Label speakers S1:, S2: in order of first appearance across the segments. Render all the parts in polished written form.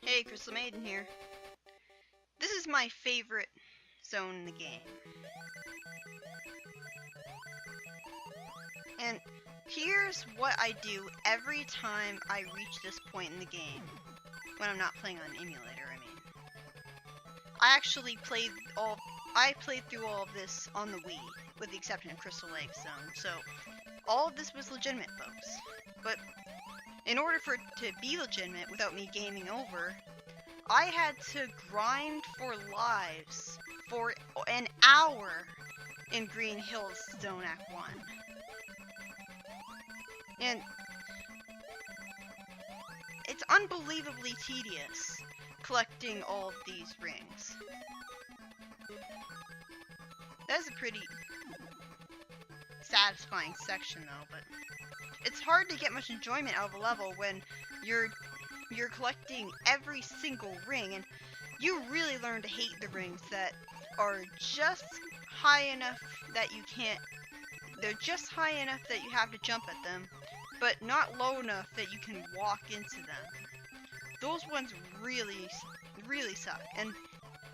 S1: Hey, Crystal Maiden here. This is my favorite zone in the game. And here's what I do every time I reach this point in the game. When I'm not playing on an emulator, I mean. I played through all of this on the Wii, with the exception of Crystal Lake Zone. So, all of this was legitimate, folks. But, in order for it to be legitimate without me gaming over, I had to grind for lives for an hour in Green Hills Zone Act 1. And it's unbelievably tedious collecting all of these rings. That's a pretty satisfying section though, but it's hard to get much enjoyment out of a level when you're collecting every single ring, and you really learn to hate the rings that are just high enough that you can't. They're just high enough that you have to jump at them, but not low enough that you can walk into them. Those ones really suck, and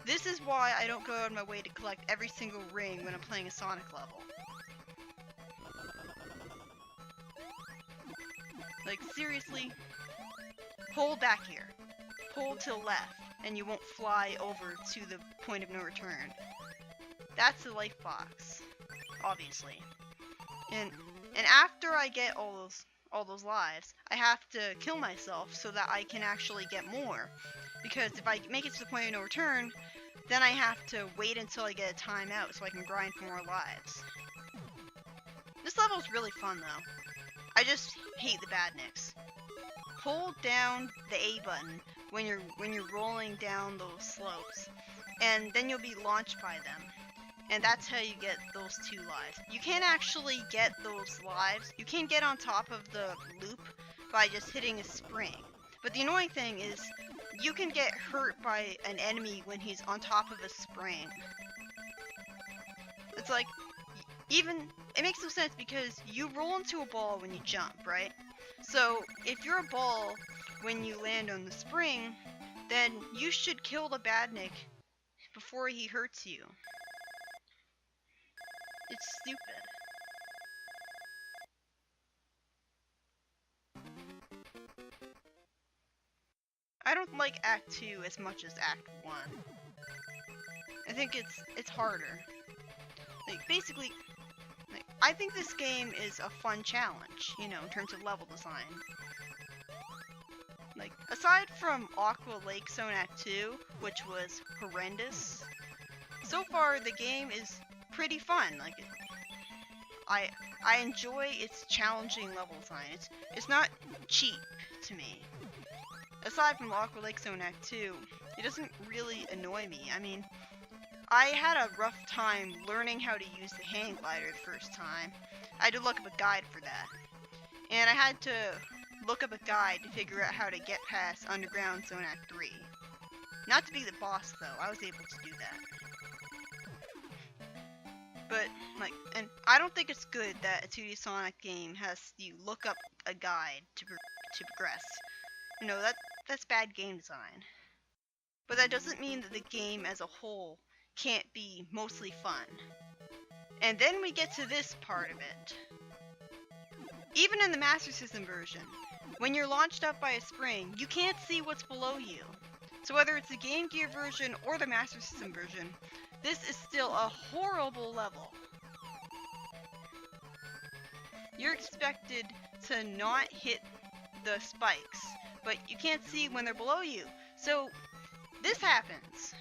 S1: this is why I don't go out of my way to collect every single ring when I'm playing a Sonic level. Like, seriously, hold back here. Hold to the left, and you won't fly over to the point of no return. That's the life box, obviously. And after I get all those lives, I have to kill myself so that I can actually get more. Because if I make it to the point of no return, then I have to wait until I get a timeout so I can grind for more lives. This level is really fun though. I just hate the badniks. Hold down the A button when you're rolling down those slopes, and then you'll be launched by them. And that's how you get those 2 lives. You can't actually get those lives. You can get on top of the loop by just hitting a spring. But the annoying thing is, you can get hurt by an enemy when he's on top of a spring. It's like, it makes no sense because you roll into a ball when you jump, right? So, if you're a ball when you land on the spring, then you should kill the badnik before he hurts you. It's stupid. I don't like Act 2 as much as Act 1. I think it's harder. Like, basically, I think this game is a fun challenge, you know, in terms of level design. Like, aside from Aqua Lake Zone Act 2, which was horrendous, so far the game is pretty fun. Like, I enjoy its challenging level design. It's not cheap to me. Aside from Aqua Lake Zone Act 2, it doesn't really annoy me. I mean, I had a rough time learning how to use the hang glider the first time. I had to look up a guide for that. And I had to look up a guide to figure out how to get past Underground Zone Act 3. Not to be the boss though, I was able to do that. But, like, and I don't think it's good that a 2D Sonic game has you look up a guide to progress. You know, that's bad game design. But that doesn't mean that the game as a whole can't be mostly fun. And then we get to this part of it. Even in the Master System version, when you're launched up by a spring, you can't see what's below you. So whether it's the Game Gear version or the Master System version, this is still a horrible level. You're expected to not hit the spikes, but you can't see when they're below you. So this happens.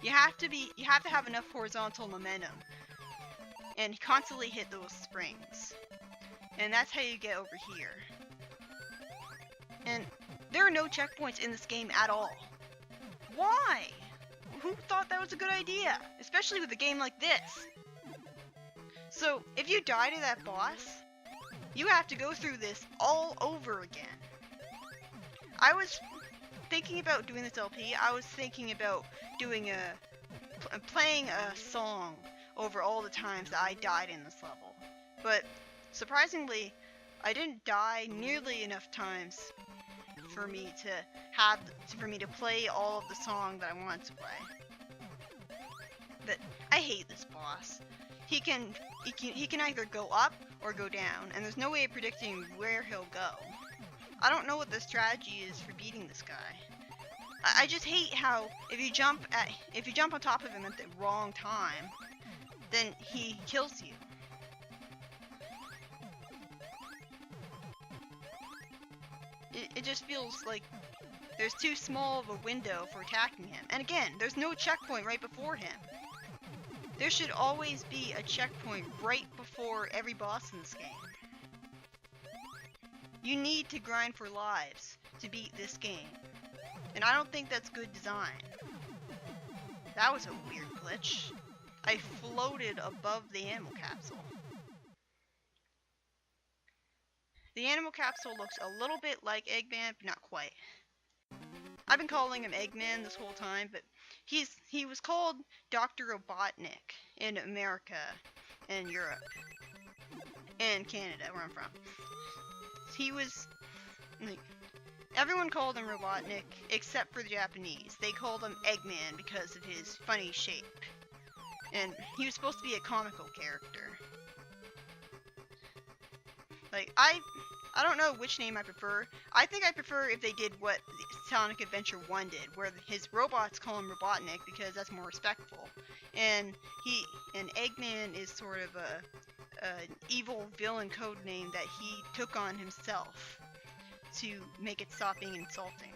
S1: You have to have enough horizontal momentum and constantly hit those springs. And that's how you get over here. And there are no checkpoints in this game at all. Why? Who thought that was a good idea? Especially with a game like this. So, if you die to that boss, you have to go through this all over again. I was thinking about doing this LP. I was thinking about doing playing a song over all the times that I died in this level. But surprisingly, I didn't die nearly enough times for me to play all of the song that I want to play. But I hate this boss. He can either go up or go down, and there's no way of predicting where he'll go. I don't know what the strategy is for beating this guy. I just hate how if you jump on top of him at the wrong time, then he kills you. It just feels like there's too small of a window for attacking him. And again, there's no checkpoint right before him. There should always be a checkpoint right before every boss in this game. You need to grind for lives to beat this game. And I don't think that's good design. That was a weird glitch. I floated above the animal capsule. The animal capsule looks a little bit like Eggman, but not quite. I've been calling him Eggman this whole time, but he was called Dr. Robotnik in America and Europe and Canada, where I'm from. He was everyone called him Robotnik except for the Japanese. They called him Eggman because of his funny shape. And he was supposed to be a comical character. Like, I don't know which name I prefer. I think I prefer if they did what Sonic Adventure 1 did, where his robots call him Robotnik because that's more respectful. And Eggman is sort of an evil villain code name that he took on himself to make it stop being insulting.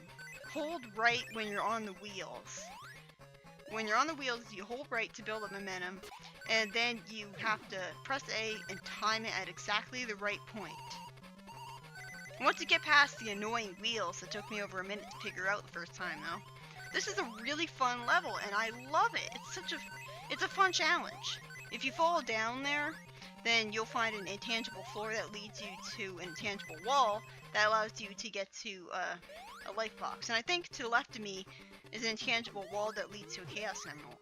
S1: Hold right when you're on the wheels. When you're on the wheels, you hold right to build up momentum, and then you have to press A and time it at exactly the right point. Once you get past the annoying wheels that took me over a minute to figure out the first time though, this is a really fun level and I love it. It's a fun challenge. If you fall down there, then you'll find an intangible floor that leads you to an intangible wall that allows you to get to a life box. And I think to the left of me is an intangible wall that leads to a Chaos Emerald.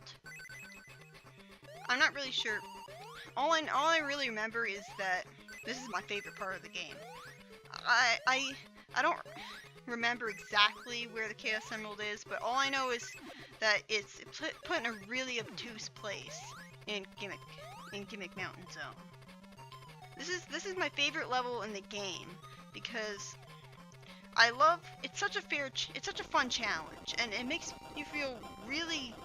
S1: I'm not really sure. All I really remember is that this is my favorite part of the game. I don't remember exactly where the Chaos Emerald is, but all I know is that it's put in a really obtuse place in Gimmick Mountain Zone. This is my favorite level in the game because it's such a fun challenge, and it makes you feel really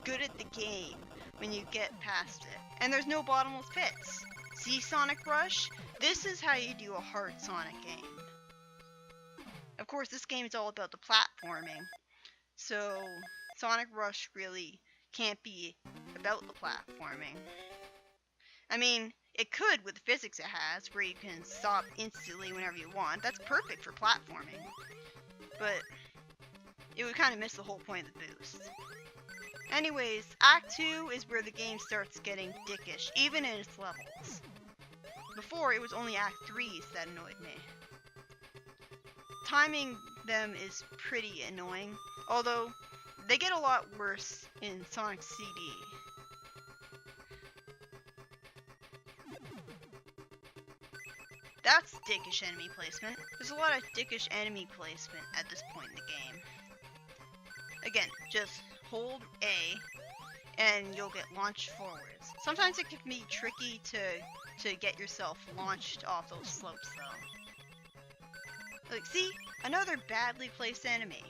S1: good at the game when you get past it. And there's no bottomless pits. See Sonic Rush? This is how you do a hard Sonic game. Of course, this game is all about the platforming, so Sonic Rush really can't be about the platforming. I mean, it could with the physics it has, where you can stop instantly whenever you want. That's perfect for platforming. But it would kind of miss the whole point of the boost. Anyways, Act 2 is where the game starts getting dickish, even in its levels. Before, it was only Act 3s that annoyed me. Timing them is pretty annoying, although they get a lot worse in Sonic CD. That's dickish enemy placement. There's a lot of dickish enemy placement at this point in the game. Again, just hold A and you'll get launched forwards. Sometimes it can be tricky to get yourself launched off those slopes though. Like, see? Another badly placed enemy.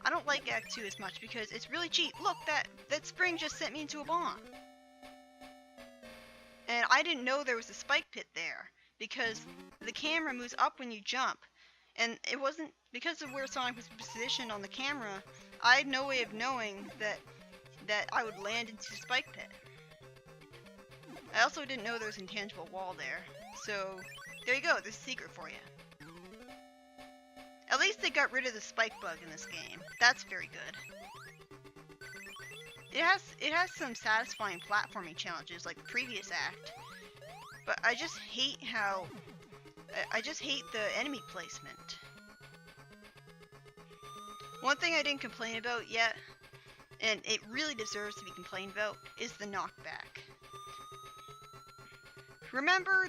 S1: I don't like Act 2 as much because it's really cheap. Look, that spring just sent me into a bomb. And I didn't know there was a spike pit there because the camera moves up when you jump. And it wasn't because of where Sonic was positioned on the camera. I had no way of knowing that I would land into the spike pit. I also didn't know there was an intangible wall there. So there you go, there's a secret for you. At least they got rid of the spike bug in this game. That's very good. It has some satisfying platforming challenges like the previous act, but I just hate the enemy placement. One thing I didn't complain about yet, and it really deserves to be complained about, is the knockback. Remember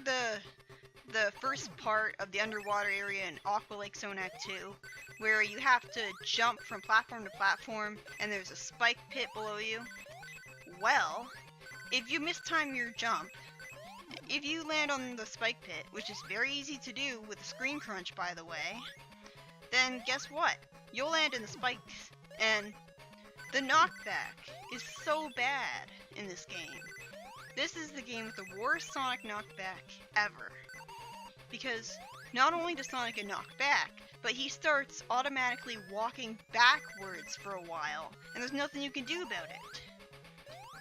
S1: the first part of the underwater area in Aqua Lake Zone Act 2, where you have to jump from platform to platform, and there's a spike pit below you. Well, if you mistime your jump, if you land on the spike pit, which is very easy to do with a screen crunch, by the way, then guess what? You'll land in the spikes, and the knockback is so bad in this game. This is the game with the worst Sonic knockback ever. Because not only does Sonic get knocked back, but he starts automatically walking backwards for a while, and there's nothing you can do about it.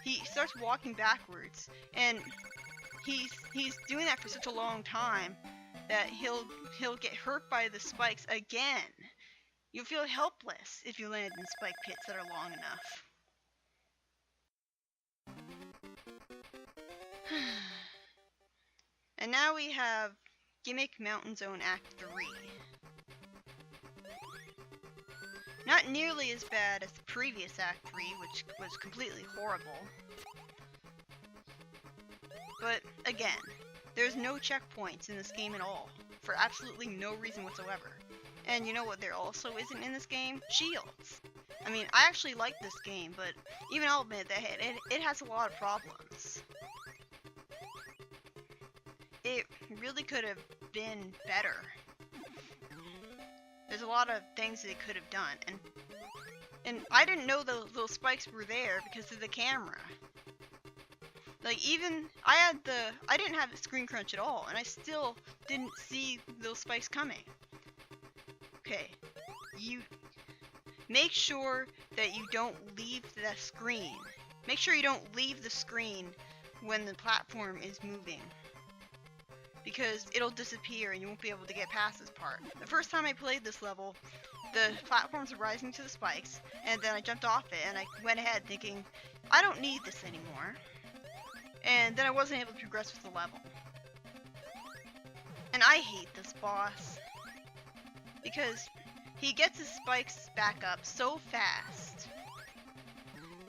S1: He starts walking backwards, and he's doing that for such a long time that he'll get hurt by the spikes again. You'll feel helpless if you land in spike pits that are long enough. And now we have Gimmick Mountain Zone Act 3. Not nearly as bad as the previous Act 3, which was completely horrible. But again, there's no checkpoints in this game at all, for absolutely no reason whatsoever. And you know what there also isn't in this game? Shields. I mean, I actually like this game, but even I'll admit that it has a lot of problems. It really could have been better. There's a lot of things they could have done, and I didn't know those little spikes were there because of the camera. Like, even I didn't have a screen crunch at all, and I still didn't see those spikes coming. Okay, you make sure that you don't leave the screen. Make sure you don't leave the screen when the platform is moving, because it'll disappear and you won't be able to get past this part. The first time I played this level, the platforms were rising to the spikes, and then I jumped off it, and I went ahead thinking, I don't need this anymore. And then I wasn't able to progress with the level. And I hate this boss, because he gets his spikes back up so fast.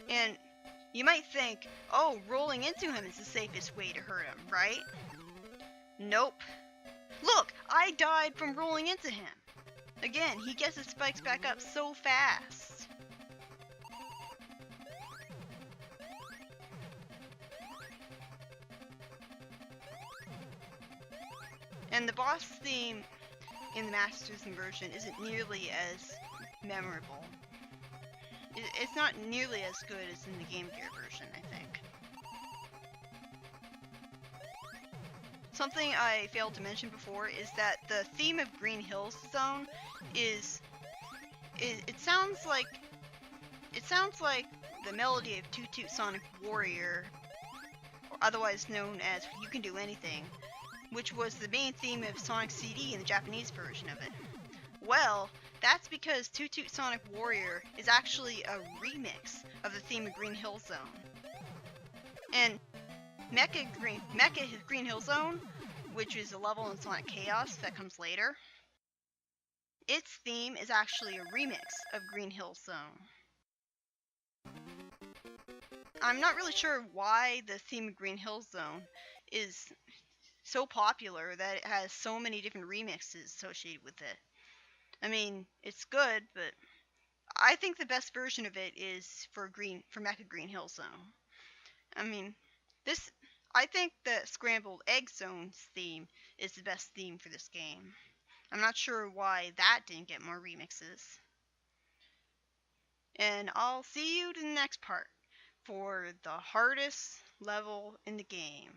S1: And you might think, oh, rolling into him is the safest way to hurt him, right? Nope. Look, I died from rolling into him. Again, he gets his spikes back up so fast. And the boss theme in the Master System version isn't nearly as memorable. It's not nearly as good as in the Game Gear version, I think. Something I failed to mention before is that the theme of Green Hills Zone it sounds like the melody of Toot Toot Sonic Warrior, or otherwise known as You Can Do Anything, which was the main theme of Sonic CD in the Japanese version of it. Well, that's because Toot Toot Sonic Warrior is actually a remix of the theme of Green Hill Zone. And Mecha Green Hill Zone, which is a level in Sonic Chaos that comes later, its theme is actually a remix of Green Hill Zone. I'm not really sure why the theme of Green Hill Zone is so popular that it has so many different remixes associated with it. I mean, it's good, but I think the best version of it is for Mecha Green Hill Zone. I mean, I think the Scrambled Egg Zone's theme is the best theme for this game. I'm not sure why that didn't get more remixes. And I'll see you to the next part for the hardest level in the game.